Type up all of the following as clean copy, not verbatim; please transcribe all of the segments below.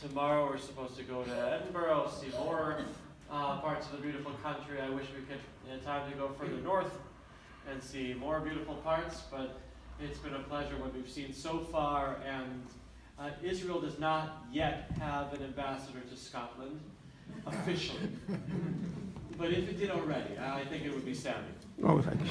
tomorrow we're supposed to go to Edinburgh, see more parts of the beautiful country. I wish we could have time to go further north and see more beautiful parts, but it's been a pleasure what we've seen so far, and Israel does not yet have an ambassador to Scotland, officially. But if it did already, I think it would be Sammy. Oh, thank you.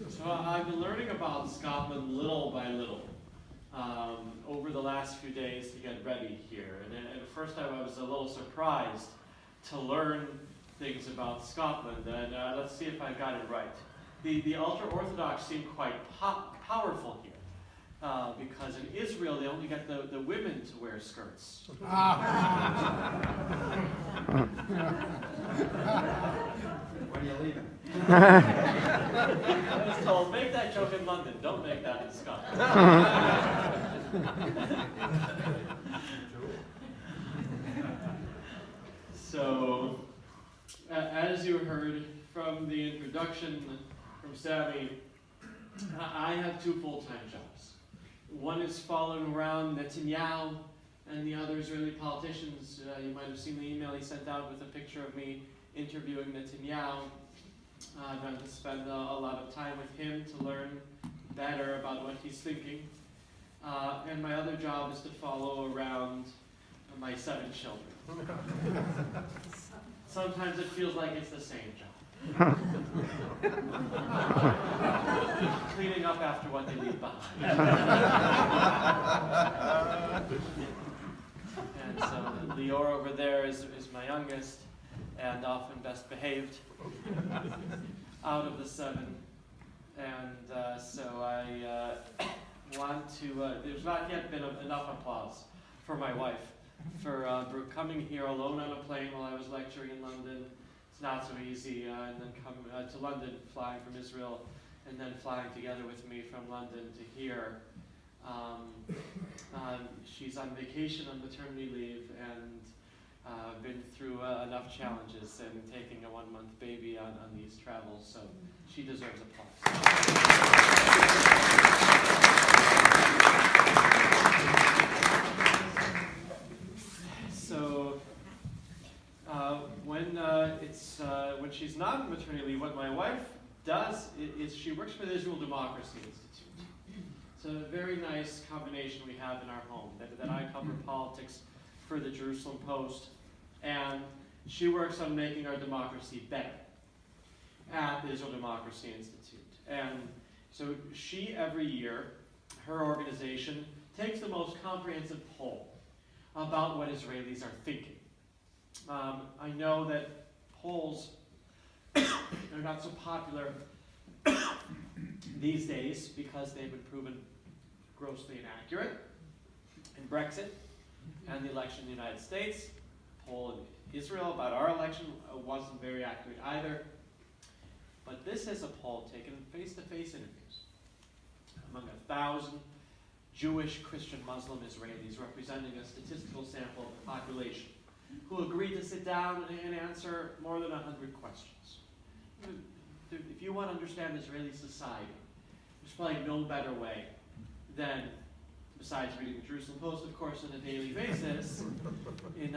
So I've been learning about Scotland little by little over the last few days to get ready here. And at first I was a little surprised to learn things about Scotland. And let's see if I got it right. The ultra-Orthodox seem quite powerful here. Because in Israel, they only get the women to wear skirts. When are you leaving? I was told, make that joke in London, don't make that in Scotland. So, as you heard from the introduction from Sammy, I have two full-time jobs. One is following around Netanyahu and the other Israeli politicians. You might have seen the email he sent out with a picture of me interviewing Netanyahu. I'm going to spend a lot of time with him to learn better about what he's thinking. And my other job is to follow around my 7 children. Sometimes it feels like it's the same job. Cleaning up after what they leave behind. And so Lior over there is my youngest and often best behaved out of the 7. And so I want to, there's not yet been enough applause for my wife for coming here alone on a plane while I was lecturing in London. It's not so easy, and then come to London, flying from Israel, and then flying together with me from London to here. She's on vacation on maternity leave, and been through enough challenges and taking a 1-month baby on these travels, so she deserves applause. So when she's not on maternity leave, what my wife does is she works for the Israel Democracy Institute. It's a very nice combination we have in our home, that I cover politics for the Jerusalem Post, and she works on making our democracy better at the Israel Democracy Institute. And so she, every year, her organization takes the most comprehensive poll about what Israelis are thinking. I know that polls are not so popular these days because they've been proven grossly inaccurate. In Brexit and the election in the United States, a poll in Israel about our election wasn't very accurate either. But this is a poll taken face-to-face interviews among 1,000 Jewish, Christian, Muslim Israelis representing a statistical sample of the population who agreed to sit down and answer more than 100 questions. If you want to understand Israeli society, there's probably no better way than, besides reading the Jerusalem Post, of course, on a daily basis, in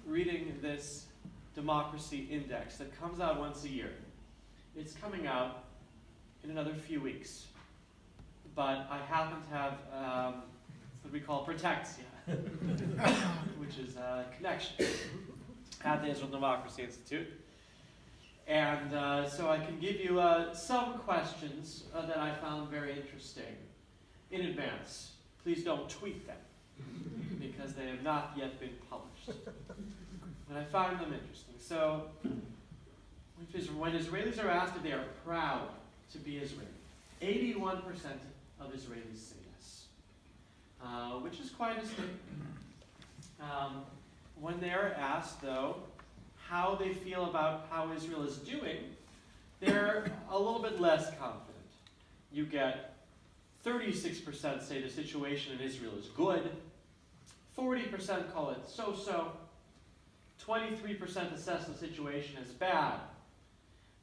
reading this democracy index that comes out once a year. It's coming out in another few weeks. But I happen to have what we call protexia, which is a connection at the Israel Democracy Institute. And so I can give you some questions that I found very interesting in advance. Please don't tweet them, because they have not yet been published. But I found them interesting. So, when Israelis are asked if they are proud to be Israeli, 81% of Israelis say yes, which is quite a statement. When they're asked, though, how they feel about how Israel is doing, they're a little bit less confident. You get 36% say the situation in Israel is good, 40% call it so-so, 23% assess the situation as bad.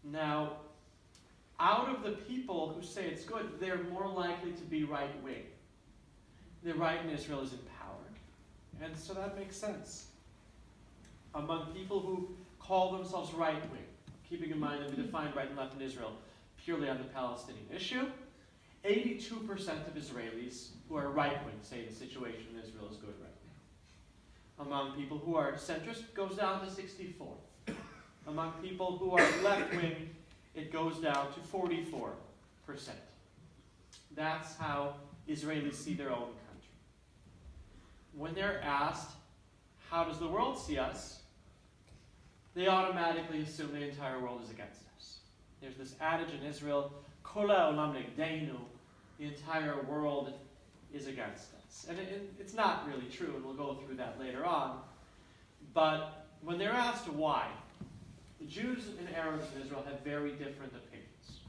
Now, out of the people who say it's good, they're more likely to be right-wing. The right in Israel is in power. And so that makes sense. Among people who call themselves right-wing, keeping in mind that we define right and left in Israel purely on the Palestinian issue, 82% of Israelis who are right-wing say the situation in Israel is good right now. Among people who are centrist, it goes down to 64. Among people who are left-wing, it goes down to 44%. That's how Israelis see their own country. When they're asked, how does the world see us? They automatically assume the entire world is against us. There's this adage in Israel, Kol ha'olam negdeinu, the entire world is against us. And it's not really true, and we'll go through that later on. But when they're asked why, the Jews and Arabs in Israel have very different opinions.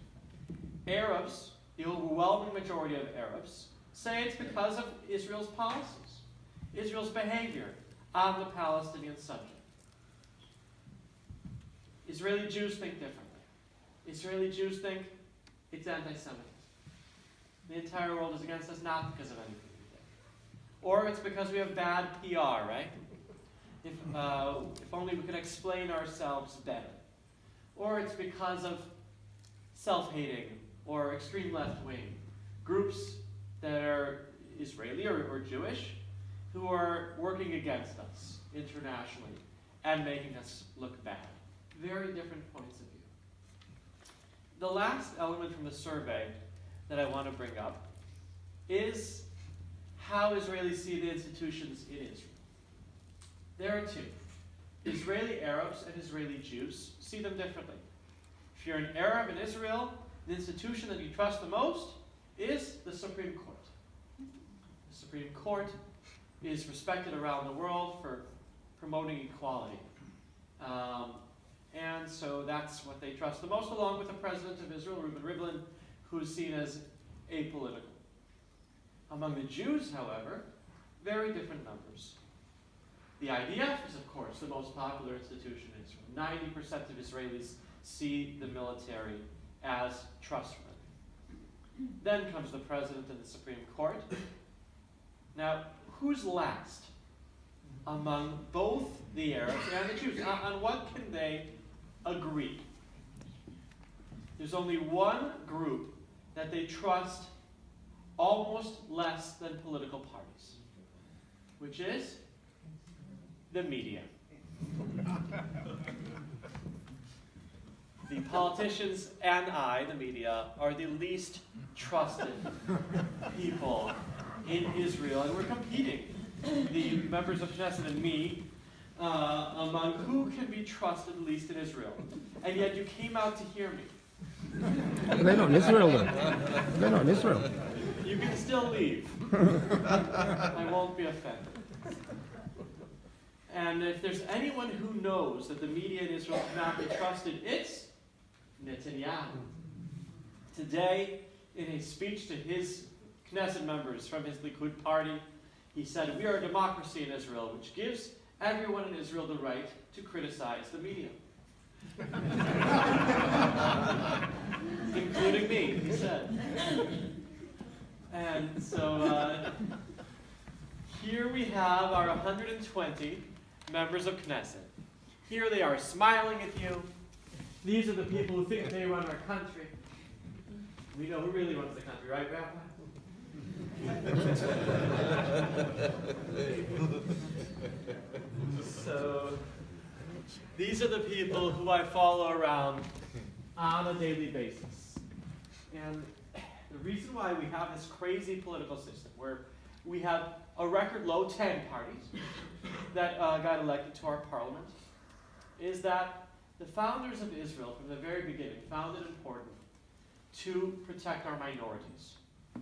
Arabs, the overwhelming majority of Arabs, say it's because of Israel's policies, Israel's behavior on the Palestinian subject. Israeli Jews think differently. Israeli Jews think it's anti-Semitism. The entire world is against us not because of anything we did. Or it's because we have bad PR, right? If only we could explain ourselves better. Or it's because of self-hating or extreme left-wing groups that are Israeli or Jewish who are working against us internationally and making us look bad. Very different points of view. The last element from the survey that I want to bring up is how Israelis see the institutions in Israel. There are two. Israeli Arabs and Israeli Jews see them differently. If you're an Arab in Israel, the institution that you trust the most is the Supreme Court. The Supreme Court is respected around the world for promoting equality. And so that's what they trust the most, along with the President of Israel, Reuven Rivlin, who's seen as apolitical. Among the Jews, however, very different numbers. The IDF is, of course, the most popular institution in Israel. 90% of Israelis see the military as trustworthy. Then comes the President and the Supreme Court. Now, who's last among both the Arabs and the Jews? On what can they agree? There's only one group that they trust almost less than political parties, which is the media. The politicians and the media, are the least trusted people in Israel, and we're competing, the members of Knesset and me, among who can be trusted least in Israel. And yet you came out to hear me. They're not in Israel then. They're not in Israel. You can still leave. I won't be offended. And if there's anyone who knows that the media in Israel cannot be trusted, it's Netanyahu. Today, in a speech to his Knesset members from his Likud party, he said, "We are a democracy in Israel, which gives everyone in Israel the right to criticize the media." Including me, he said. And so here we have our 120 members of Knesset. Here they are smiling at you. These are the people who think they run our country. We know who really runs the country, right, Grandpa? So these are the people who I follow around on a daily basis. And the reason why we have this crazy political system where we have a record low 10 parties that got elected to our parliament is that the founders of Israel from the very beginning found it important to protect our minorities,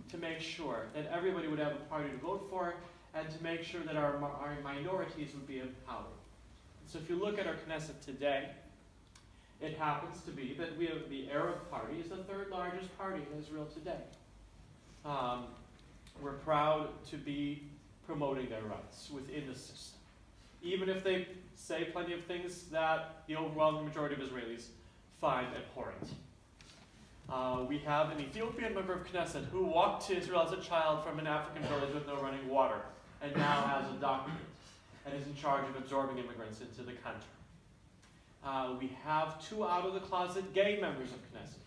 to make sure that everybody would have a party to vote for, and to make sure that our minorities would be empowered. So if you look at our Knesset today, it happens to be that we have the Arab Party is the third largest party in Israel today. We're proud to be promoting their rights within the system, even if they say plenty of things that the overwhelming majority of Israelis find abhorrent. We have an Ethiopian member of Knesset who walked to Israel as a child from an African village with no running water, and now has a doctorate and is in charge of absorbing immigrants into the country. We have 2 out-of-the-closet gay members of Knesset.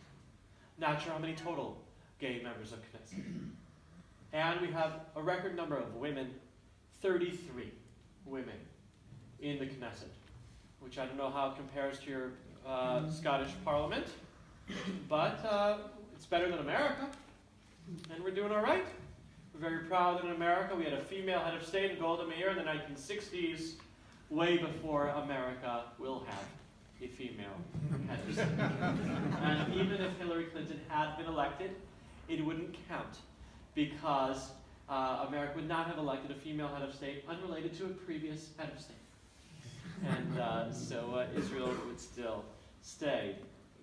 Not sure how many total gay members of Knesset. And we have a record number of women, 33 women in the Knesset, which I don't know how it compares to your Scottish Parliament, but it's better than America, and we're doing all right. We're very proud that in America we had a female head of state in Golda Meir in the 1960s, way before America will have a female head of state. And even if Hillary Clinton had been elected, it wouldn't count, because America would not have elected a female head of state unrelated to a previous head of state. And so Israel would still stay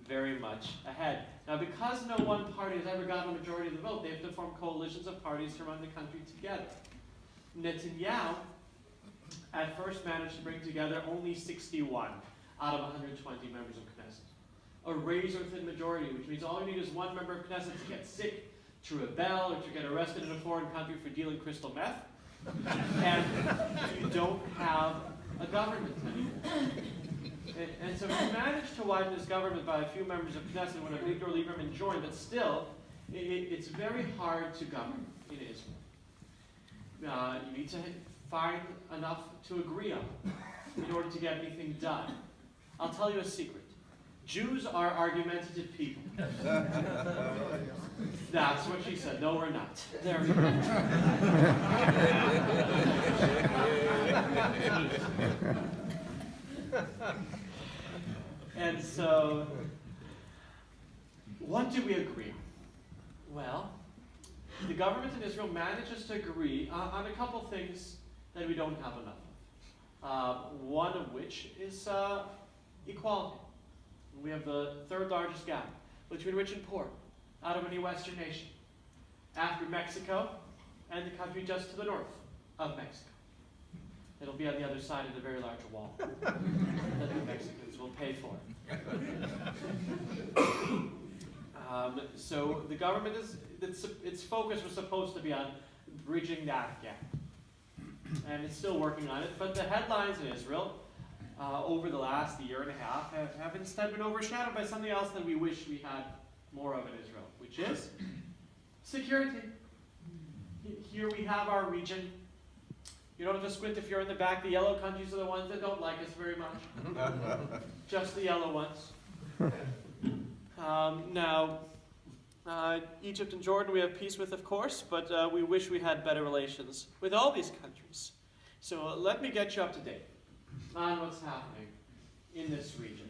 very much ahead. Now, because no one party has ever gotten a majority of the vote, they have to form coalitions of parties to run the country together. Netanyahu at first managed to bring together only 61 out of 120 members of Knesset. A razor-thin majority, which means all you need is one member of Knesset to get sick, to rebel, or to get arrested in a foreign country for dealing crystal meth. And you don't have a government anymore. And so he managed to widen his government by a few members of Knesset when Avigdor Lieberman joined, but still, it's very hard to govern in Israel. You need to find enough to agree on in order to get anything done. I'll tell you a secret. Jews are argumentative people. That's what she said. No, we're not. There we go. And so, what do we agree on? Well, the government in Israel manages to agree on a couple things that we don't have enough of. One of which is equality. We have the 3rd largest gap between rich and poor out of any Western nation, after Mexico and the country just to the north of Mexico. It'll be on the other side of the very large wall that the Mexicans will pay for. So the government its focus was supposed to be on bridging that gap. And it's still working on it, but the headlines in Israel over the last year and a half have instead been overshadowed by something else that we wish we had more of in Israel, which is security. Here we have our region. You don't have to squint if you're in the back. The yellow countries are the ones that don't like us very much. Just the yellow ones. Now, Egypt and Jordan we have peace with, of course, but we wish we had better relations with all these countries. So let me get you up to date on what's happening in this region.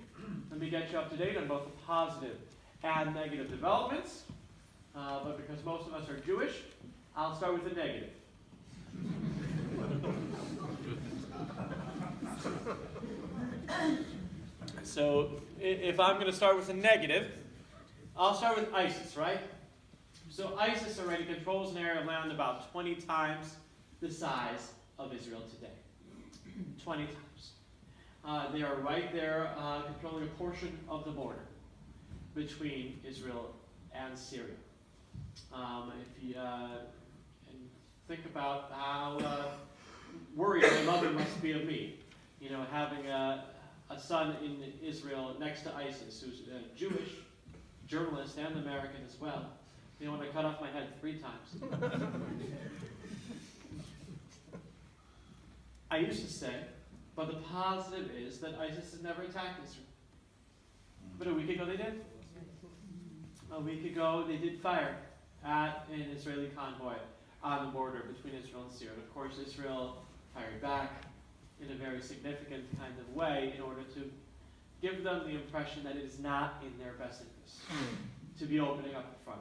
Let me get you up to date on both the positive and negative developments. But because most of us are Jewish, I'll start with the negative. So if I'm going to start with a negative, I'll start with ISIS, right? So ISIS already controls an area of land about 20 times the size of Israel today. 20 times. They are right there controlling a portion of the border between Israel and Syria. If you think about how worried my mother must be of me, having a son in Israel next to ISIS who's a Jewish journalist and American as well. They want to cut off my head 3 times. I used to say, but the positive is that ISIS has never attacked Israel. But a week ago they did. A week ago they did fire at an Israeli convoy on the border between Israel and Syria. And of course Israel fired back in a very significant kind of way in order to give them the impression that it is not in their best interest to be opening up the front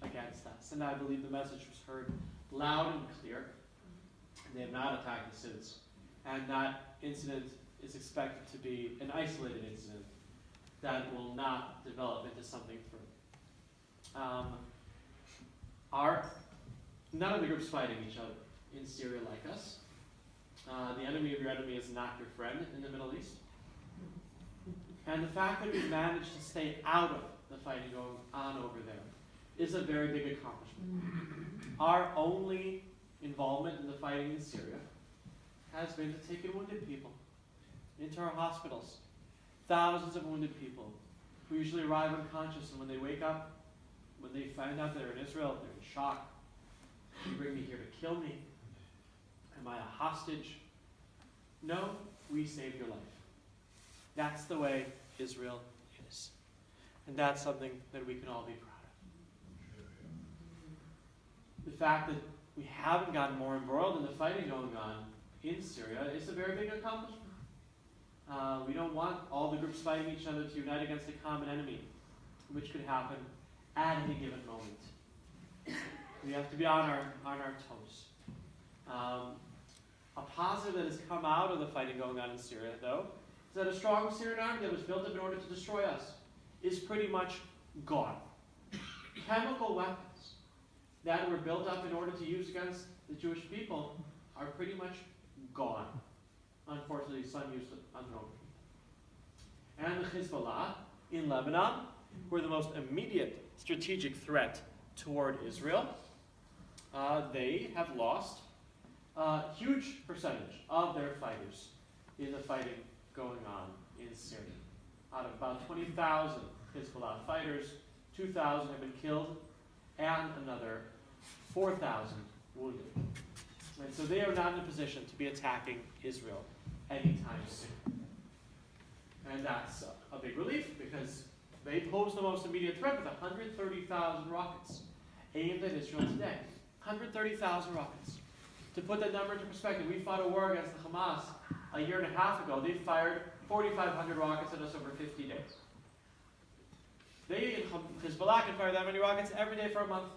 against us. And I believe the message was heard loud and clear. They have not attacked us since. And that incident is expected to be an isolated incident that will not develop into something further. None of the groups fighting each other in Syria like us. The enemy of your enemy is not your friend in the Middle East. And the fact that we've managed to stay out of the fighting going on over there is a very big accomplishment. Our only involvement in the fighting in Syria has been to take in wounded people into our hospitals. Thousands of wounded people who usually arrive unconscious, and when they wake up, when they find out they're in Israel, they're in shock. You bring me here to kill me? Am I a hostage? No, we saved your life. That's the way Israel is. And that's something that we can all be proud of. The fact that we haven't gotten more embroiled in the fighting going on in Syria is a very big accomplishment. We don't want all the groups fighting each other to unite against a common enemy, which could happen at any given moment. We have to be on our toes. A positive that has come out of the fighting going on in Syria, though, is that a strong Syrian army that was built up in order to destroy us is pretty much gone. Chemical weapons that were built up in order to use against the Jewish people are pretty much gone. Unfortunately, some used it on their own people. And the Hezbollah in Lebanon were the most immediate strategic threat toward Israel. They have lost a huge percentage of their fighters in the fighting going on in Syria. Out of about 20,000 Hezbollah fighters, 2,000 have been killed and another 4,000 wounded. And so they are not in a position to be attacking Israel anytime soon. And that's a big relief, because they pose the most immediate threat with 130,000 rockets aimed at Israel today. 130,000 rockets. To put that number into perspective, we fought a war against the Hamas a year and a half ago. They fired 4,500 rockets at us over 50 days. Hezbollah can fire that many rockets every day for a month.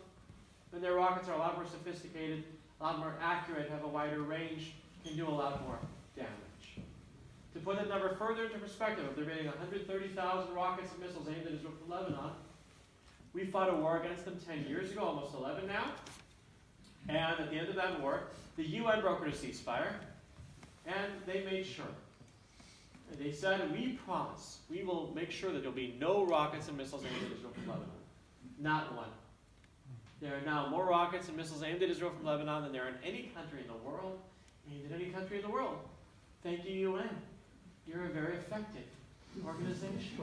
And their rockets are a lot more sophisticated, a lot more accurate, have a wider range, can do a lot more damage. To put that number further into perspective, of there being 130,000 rockets and missiles aimed at Israel from Lebanon, we fought a war against them 10 years ago, almost 11 now. And at the end of that war, the UN brokered a ceasefire, and they made sure. And they said, we promise, we will make sure that there will be no rockets and missiles aimed at Israel from Lebanon. Not one. There are now more rockets and missiles aimed at Israel from Lebanon than there are in any country in the world, aimed at any country in the world. Thank you, UN. You're a very effective organization.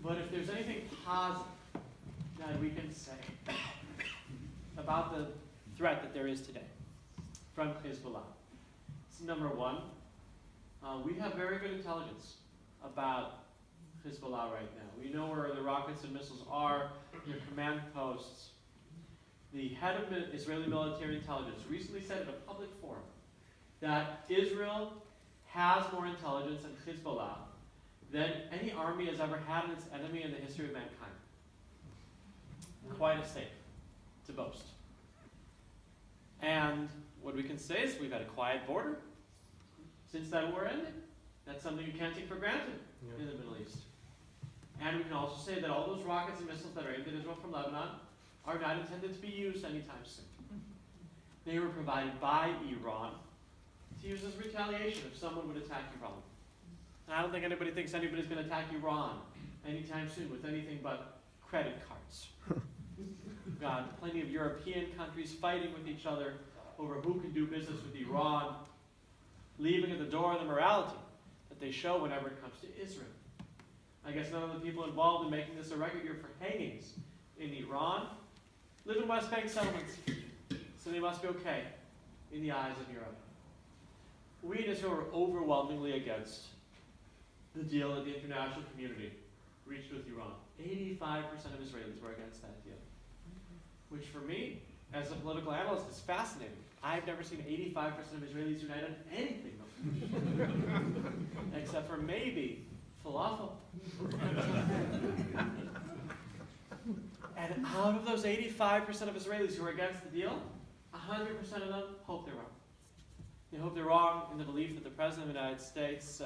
But if there's anything positive that we can say about the threat that there is today from Hezbollah, it's number one, we have very good intelligence about Hezbollah right now. We know where the rockets and missiles are, their command posts. The head of Israeli military intelligence recently said in a public forum that Israel has more intelligence than Hezbollah than any army has ever had in its enemy in the history of mankind. Quite a statement to boast. And what we can say is we've had a quiet border since that war ended. That's something you can't take for granted in the Middle East. And we can also say that all those rockets and missiles that are aimed at Israel from Lebanon are not intended to be used anytime soon. They were provided by Iran to use as retaliation if someone would attack Iran. And I don't think anybody thinks anybody's going to attack Iran anytime soon with anything but credit cards. We've got plenty of European countries fighting with each other over who can do business with Iran, leaving at the door the morality that they show whenever it comes to Israel. I guess none of the people involved in making this a record year for hangings in Iran live in West Bank settlements, so they must be okay in the eyes of Europe. We in Israel were overwhelmingly against the deal that the international community reached with Iran. 85% of Israelis were against that deal, which for me, as a political analyst, is fascinating. I've never seen 85% of Israelis unite on anything before, except for maybe falafel. And out of those 85% of Israelis who are against the deal, 100% of them hope they're wrong. They hope they're wrong in the belief that the President of the United States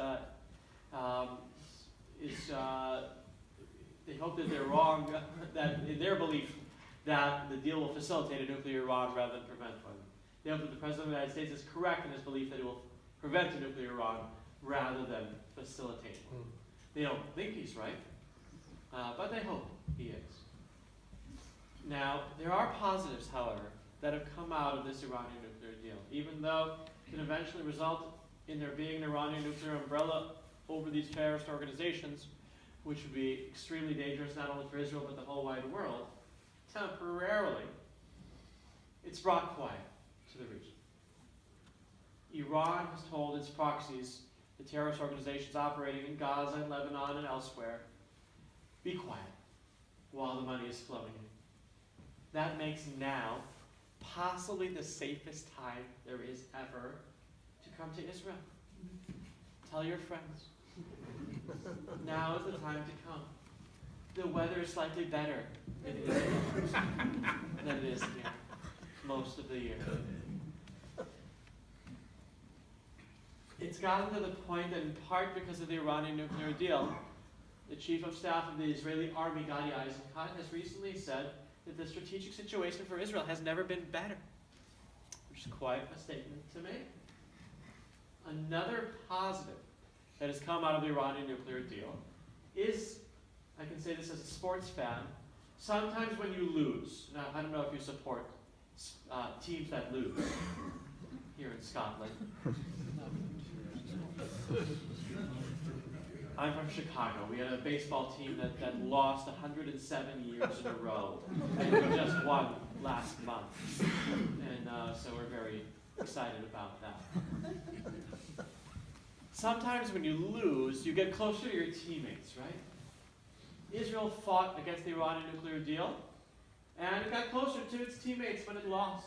they hope that they're wrong, that in their belief that the deal will facilitate a nuclear Iran rather than prevent one. They hope that the President of the United States is correct in his belief that it will prevent a nuclear Iran rather than facilitate one. They don't think he's right, but they hope he is. Now, there are positives, however, that have come out of this Iranian nuclear deal, even though it can eventually result in there being an Iranian nuclear umbrella over these terrorist organizations, which would be extremely dangerous not only for Israel but the whole wide world. Temporarily, it's brought quiet to the region. Iran has told its proxies, the terrorist organizations operating in Gaza and Lebanon and elsewhere, be quiet while the money is flowing in. That makes now possibly the safest time there is ever to come to Israel. Tell your friends. Now is the time to come. The weather is slightly better in Israel than it is here most of the year. It's gotten to the point that in part because of the Iranian nuclear deal, the chief of staff of the Israeli army, Gadi Eisenkot, has recently said that the strategic situation for Israel has never been better, which is quite a statement to make. Another positive that has come out of the Iranian nuclear deal is, I can say this as a sports fan, sometimes when you lose, now I don't know if you support teams that lose here in Scotland. I'm from Chicago. We had a baseball team that lost 107 years in a row, and we just won last month. And so we're very excited about that. Sometimes when you lose, you get closer to your teammates, right? Israel fought against the Iranian nuclear deal, and it got closer to its teammates when it lost.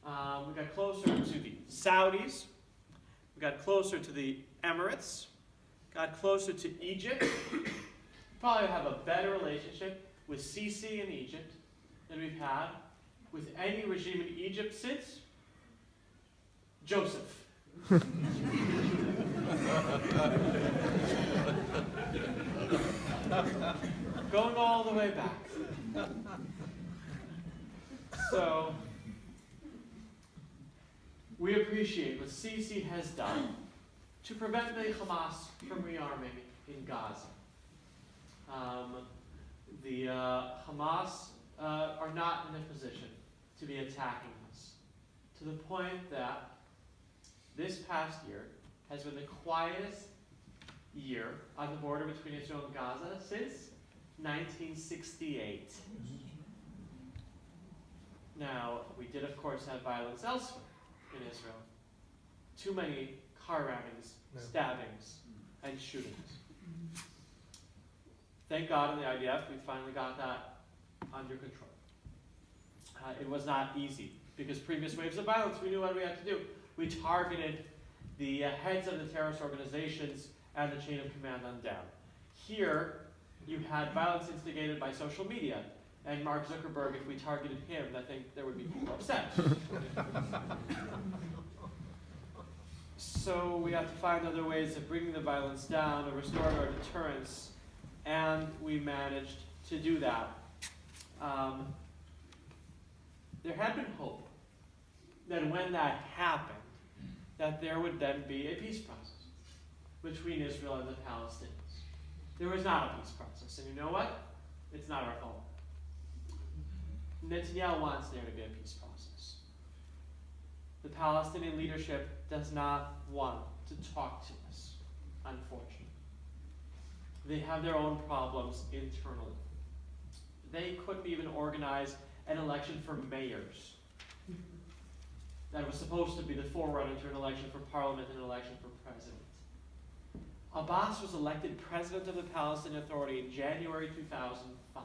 We got closer to the Saudis. We got closer to the Emirates. Got closer to Egypt. Probably have a better relationship with Sisi in Egypt than we've had with any regime in Egypt since Joseph. Going all the way back. So, we appreciate what Sisi has done to prevent the Hamas from rearming in Gaza. The Hamas are not in a position to be attacking us, to the point that this past year has been the quietest year on the border between Israel and Gaza since 1968. Now, we did of course have violence elsewhere in Israel. Too many car rammings, stabbings, and shootings. Thank God in the IDF we finally got that under control. It was not easy because previous waves of violence, we knew what we had to do. We targeted the heads of the terrorist organizations and the chain of command on down. Here, you had violence instigated by social media. And Mark Zuckerberg, if we targeted him, I think there would be people upset. So we have to find other ways of bringing the violence down, of restoring our deterrence, and we managed to do that. There had been hope that when that happened, that there would then be a peace process between Israel and the Palestinians. There was not a peace process, and you know what? It's not our fault. Netanyahu wants there to be a peace process. The Palestinian leadership does not want to talk to us, unfortunately. They have their own problems internally. They couldn't even organize an election for mayors. That was supposed to be the forerunner to an election for parliament and an election for president. Abbas was elected president of the Palestinian Authority in January 2005.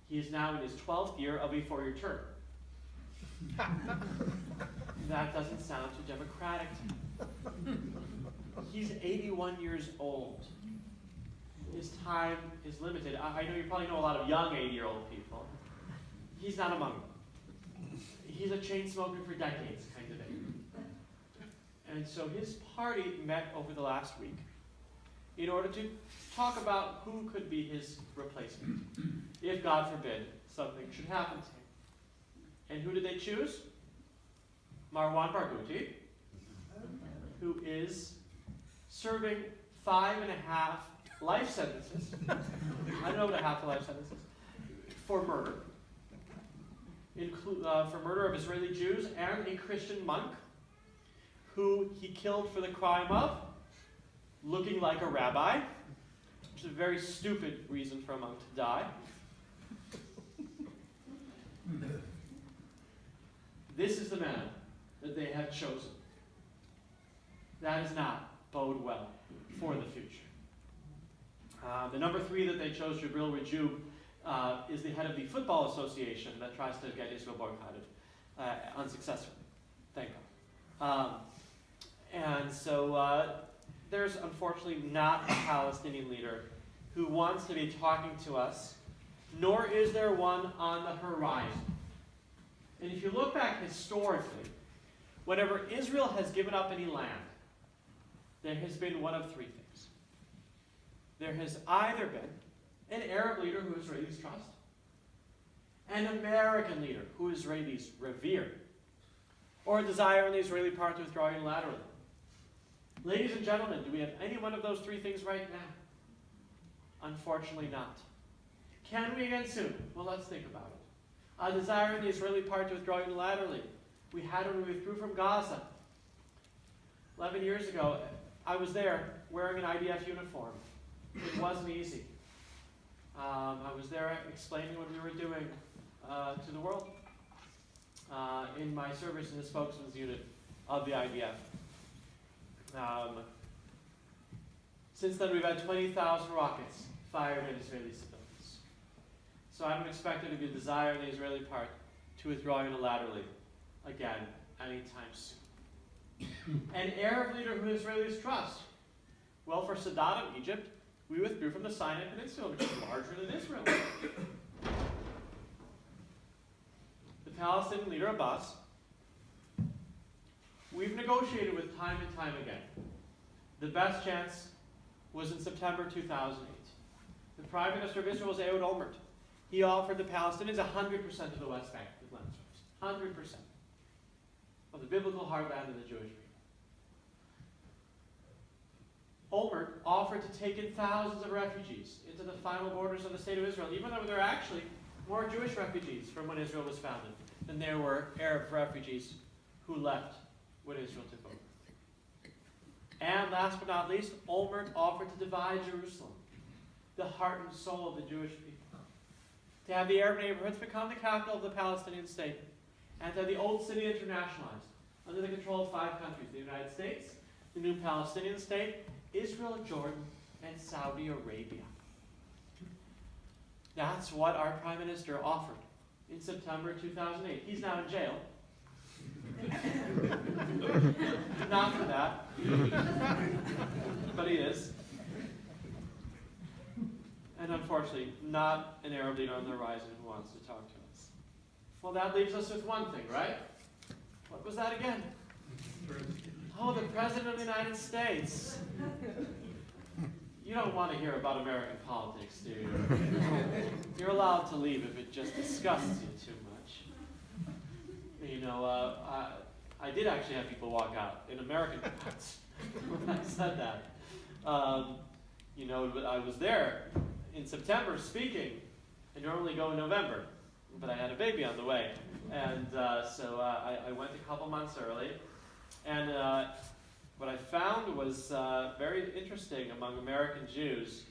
He is now in his 12th year of a 4-year term. That doesn't sound too democratic to me. He's 81 years old. His time is limited. I know you probably know a lot of young 80-year-old people. He's not among them. He's a chain smoker for decades, kind of thing. And so his party met over the last week in order to talk about who could be his replacement, if, God forbid, something should happen to him. And who did they choose? Marwan Barghouti, who is serving 5.5 life sentences. I don't know what a half a life sentence is. For murder. For murder of Israeli Jews and a Christian monk who he killed for the crime of looking like a rabbi, which is a very stupid reason for a monk to die. This is the man that they have chosen. That does not bode well for the future. The number 3 that they chose, Jabril Rajoub, is the head of the Football Association that tries to get Israel boycotted unsuccessfully. Thank God. And so there's unfortunately not a Palestinian leader who wants to be talking to us, nor is there one on the horizon. And if you look back historically, whenever Israel has given up any land, there has been one of 3 things. There has either been an Arab leader who Israelis trust, an American leader who Israelis revere, or a desire on the Israeli part to withdraw unilaterally. Ladies and gentlemen, do we have any one of those 3 things right now? Unfortunately not. Can we again soon? Well, let's think about it. A desire on the Israeli part to withdraw unilaterally. We had when we withdrew from Gaza. 11 years ago, I was there wearing an IDF uniform. It wasn't easy. I was there explaining what we were doing to the world in my service in the spokesman's unit of the IDF. Since then, we've had 20,000 rockets fired at Israeli civilians. So I don't expect there to be a desire on the Israeli part to withdraw unilaterally again anytime soon. An Arab leader who Israelis trust. Well, for Sadat of Egypt, we withdrew from the Sinai Peninsula, which is larger than Israel. The Palestinian leader, Abbas, we've negotiated with time and time again. The best chance was in September 2008. The Prime Minister of Israel was Ehud Olmert. He offered the Palestinians 100% of the West Bank with land strips. 100% of the biblical heartland of the Jewish people. Olmert offered to take in thousands of refugees into the final borders of the state of Israel, even though there are actually more Jewish refugees from when Israel was founded than there were Arab refugees who left when Israel took over. And last but not least, Olmert offered to divide Jerusalem, the heart and soul of the Jewish people, to have the Arab neighborhoods become the capital of the Palestinian state, and to have the old city internationalized under the control of 5 countries: the United States, the new Palestinian state, Israel, Jordan, and Saudi Arabia. That's what our Prime Minister offered in September 2008. He's now in jail. Not for that. But he is. And unfortunately, not an Arab leader on the horizon who wants to talk to us. Well, that leaves us with one thing, right? What was that again? Oh, the President of the United States. You don't want to hear about American politics, do you? You're allowed to leave if it just disgusts you too much. You know, I did actually have people walk out in American debates when I said that. You know, I was there in September speaking. I normally go in November, but I had a baby on the way. And so I went a couple months early. And what I found was very interesting among American Jews.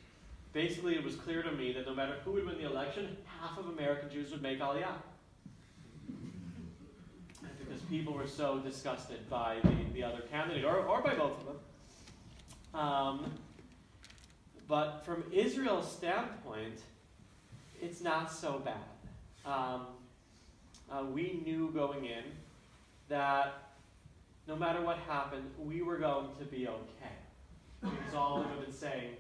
Basically, it was clear to me that no matter who would win the election, half of American Jews would make Aliyah. Because people were so disgusted by the other candidate, or by both of them. But from Israel's standpoint, it's not so bad. We knew going in that no matter what happened, we were going to be okay. Because all of them have been saying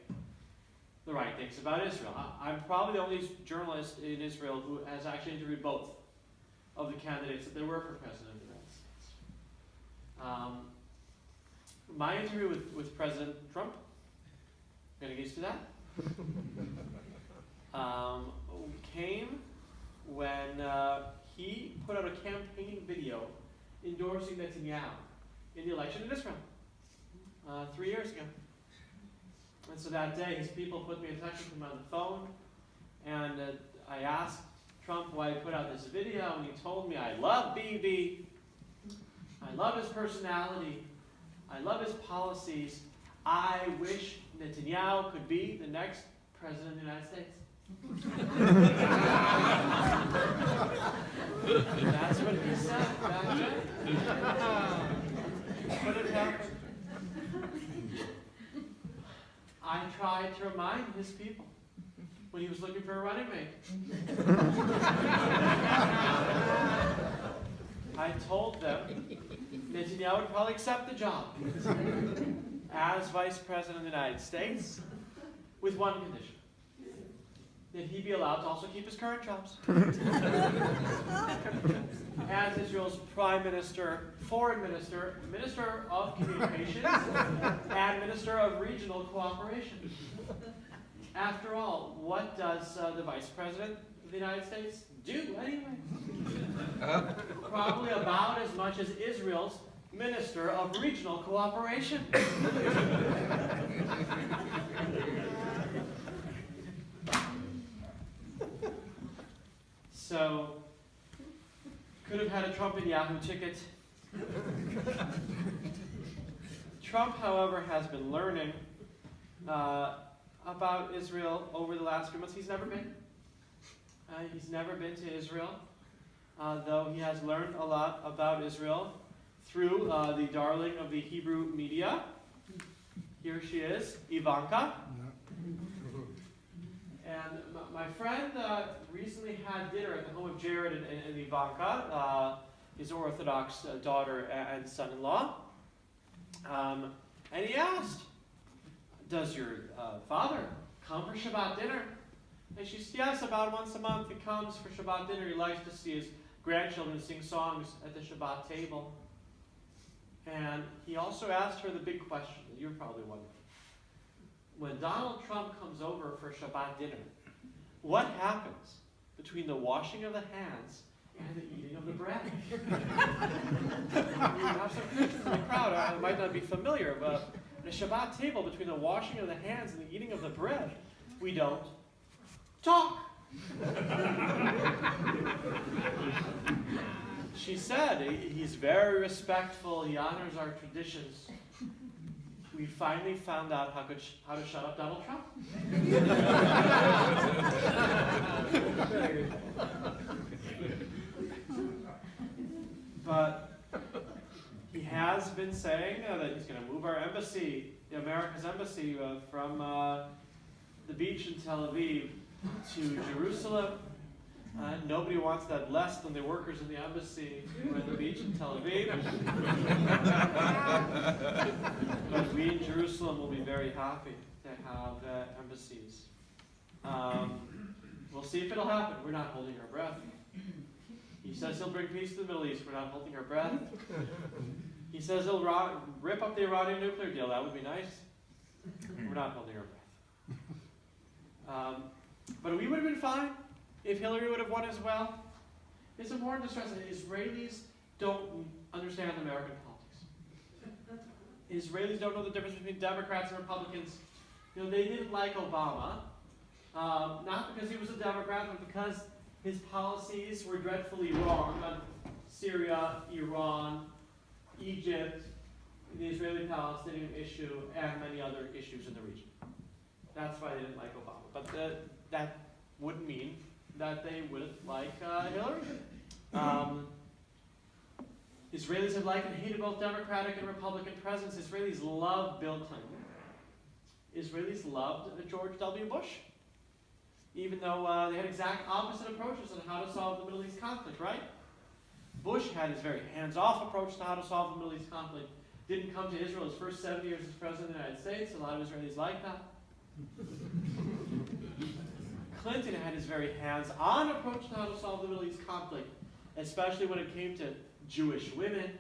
the right things about Israel. I'm probably the only journalist in Israel who has actually interviewed both of the candidates that there were for President of the United States. My interview with President Trump, getting used to that, came when he put out a campaign video endorsing Netanyahu in the election in Israel 3 years ago. And so that day, his people put me in touch with him on the phone, and I asked Trump why he put out this video, and he told me, I love Bibi, I love his personality, I love his policies, I wish Netanyahu could be the next president of the United States. That's what he said back then. But it happened. I tried to remind his people when he was looking for a running mate. I told them Netanyahu would probably accept the job as Vice President of the United States with one condition. That he be allowed to also keep his current jobs. As Israel's Prime Minister, Foreign Minister, Minister of Communications, and Minister of Regional Cooperation. After all, what does the Vice President of the United States do anyway? Probably about as much as Israel's Minister of Regional Cooperation. So, could have had a Trump and Yahoo ticket. Trump, however, has been learning about Israel over the last few months. He's never been. He's never been to Israel, though he has learned a lot about Israel through the darling of the Hebrew media. Here she is, Ivanka. And my friend recently had dinner at the home of Jared and Ivanka, his Orthodox daughter and son-in-law. And he asked, does your father come for Shabbat dinner? And she said, yes, about once a month he comes for Shabbat dinner. He likes to see his grandchildren sing songs at the Shabbat table. And he also asked her the big question that you're probably wondering. When Donald Trump comes over for Shabbat dinner, what happens between the washing of the hands and the eating of the bread? We have some Christians in the crowd who might not be familiar, but at a Shabbat table, between the washing of the hands and the eating of the bread, we don't talk. She said he's very respectful, he honors our traditions. We finally found out how to shut up Donald Trump. But he has been saying that he's going to move our embassy, America's embassy, from the beach in Tel Aviv to Jerusalem. Nobody wants that less than the workers in the embassy who are at the beach in Tel Aviv. But we in Jerusalem will be very happy to have embassies. We'll see if it'll happen. We're not holding our breath. He says he'll bring peace to the Middle East. We're not holding our breath. He says he'll rip up the Iranian nuclear deal. That would be nice. We're not holding our breath. But we would have been fine if Hillary would have won as well. It's important to stress that Israelis don't understand American politics. Israelis don't know the difference between Democrats and Republicans. You know, they didn't like Obama, not because he was a Democrat, but because his policies were dreadfully wrong on Syria, Iran, Egypt, the Israeli-Palestinian issue, and many other issues in the region. That's why they didn't like Obama. But that wouldn't mean that they wouldn't like Hillary. Israelis have liked and hated both Democratic and Republican presidents. Israelis love Bill Clinton. Israelis loved George W. Bush, even though they had exact opposite approaches on how to solve the Middle East conflict, right? Bush had his very hands-off approach to how to solve the Middle East conflict. Didn't come to Israel his first 7 years as president of the United States. A lot of Israelis like that. Clinton had his very hands-on approach to how to solve the Middle East conflict, especially when it came to Jewish women.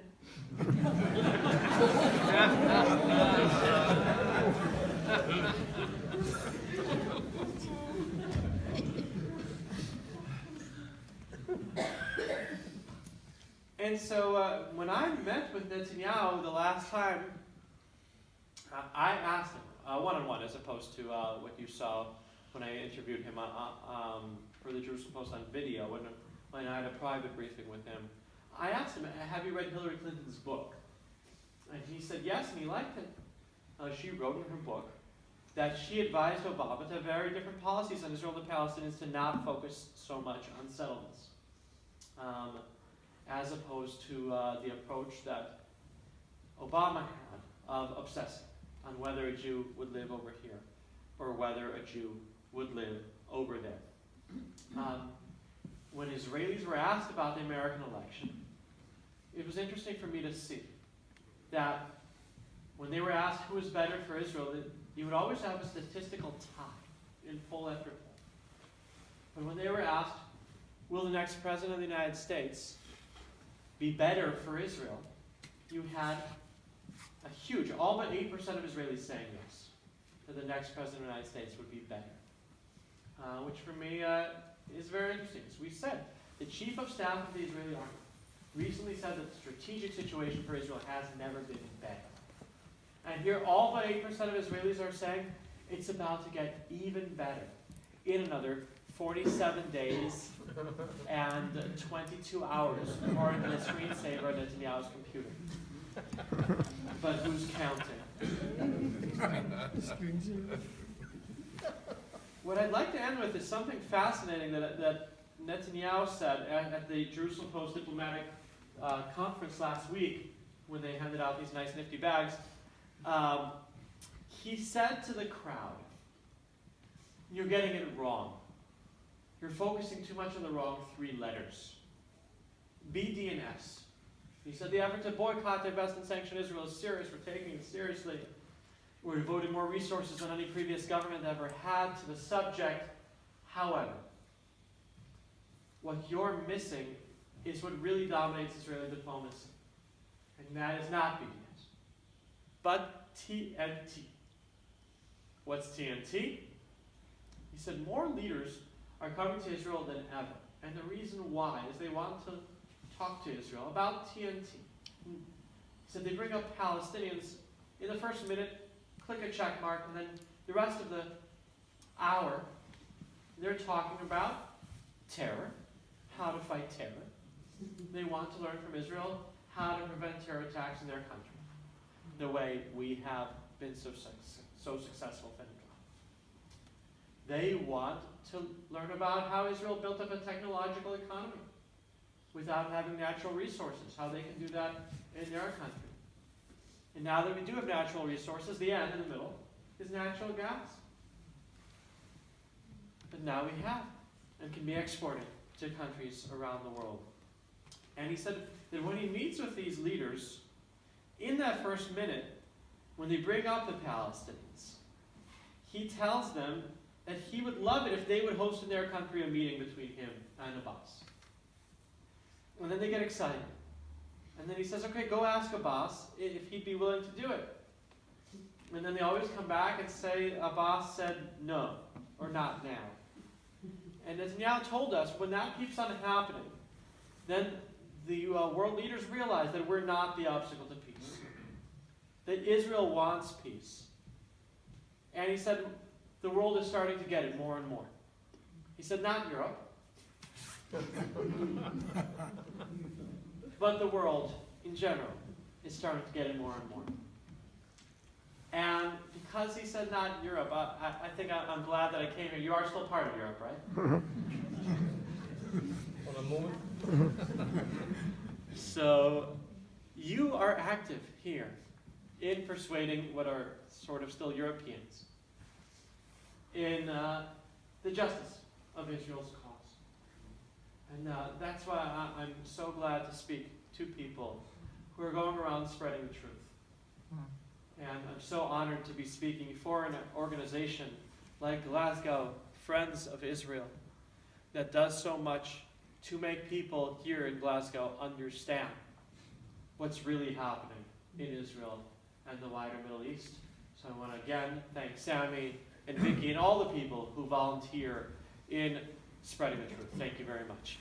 And so when I met with Netanyahu the last time, I asked him, one-on-one, as opposed to what you saw when I interviewed him for the Jerusalem Post on video, when I had a private briefing with him. I asked him, have you read Hillary Clinton's book? And he said yes, and he liked it. She wrote in her book that she advised Obama to have very different policies on Israel and the Palestinians, to not focus so much on settlements, as opposed to the approach that Obama had of obsessing on whether a Jew would live over here or whether a Jew would live over there. When Israelis were asked about the American election, it was interesting for me to see that when they were asked who was better for Israel, you would always have a statistical tie in poll after poll. But when they were asked, will the next president of the United States be better for Israel, you had a huge, all but 8% of Israelis saying yes, that the next president of the United States would be better. Which for me is very interesting. As we said, the chief of staff of the Israeli army recently said that the strategic situation for Israel has never been better. And here all but 8% of Israelis are saying it's about to get even better in another 47 days and 22 hours, according to the screensaver on Netanyahu's computer. But who's counting? What I'd like to end with is something fascinating that Netanyahu said at the Jerusalem Post diplomatic conference last week, when they handed out these nice nifty bags. He said to the crowd, "You're getting it wrong. You're focusing too much on the wrong 3 letters. BD and S." He said the effort to boycott, divest, and sanction Israel is serious. We're taking it seriously. We're devoting more resources than any previous government ever had to the subject. However, what you're missing is what really dominates Israeli diplomacy. And that is not BDS, but TNT. What's TNT? He said more leaders are coming to Israel than ever. And the reason why is they want to talk to Israel about TNT. He said they bring up Palestinians in the first minute, click a check mark, and then the rest of the hour, they're talking about terror, how to fight terror. They want to learn from Israel how to prevent terror attacks in their country, the way we have been so successful in it. They want to learn about how Israel built up a technological economy without having natural resources, how they can do that in their country. And now that we do have natural resources, the end in the middle is natural gas. But now we have, and can be exported to countries around the world. And he said that when he meets with these leaders, in that first minute, when they bring up the Palestinians, he tells them that he would love it if they would host in their country a meeting between him and Abbas. And then they get excited. And then he says, okay, go ask Abbas if he'd be willing to do it. And then they always come back and say, Abbas said no, or not now. And Netanyahu told us, when that keeps on happening, then the world leaders realize that we're not the obstacle to peace. That Israel wants peace. And he said, the world is starting to get it more and more. He said, not Europe, but the world in general is starting to get it more and more. And because he said not Europe, I think I'm glad that I came here. You are still part of Europe, right? On a moment. So you are active here in persuading what are sort of still Europeans in the justice of Israel's cause. And that's why I'm so glad to speak to people who are going around spreading the truth. And I'm so honored to be speaking for an organization like Glasgow Friends of Israel that does so much to make people here in Glasgow understand what's really happening in Israel and the wider Middle East. So I want to again thank Sammy and Vicky and all the people who volunteer in spreading the truth. Thank you very much.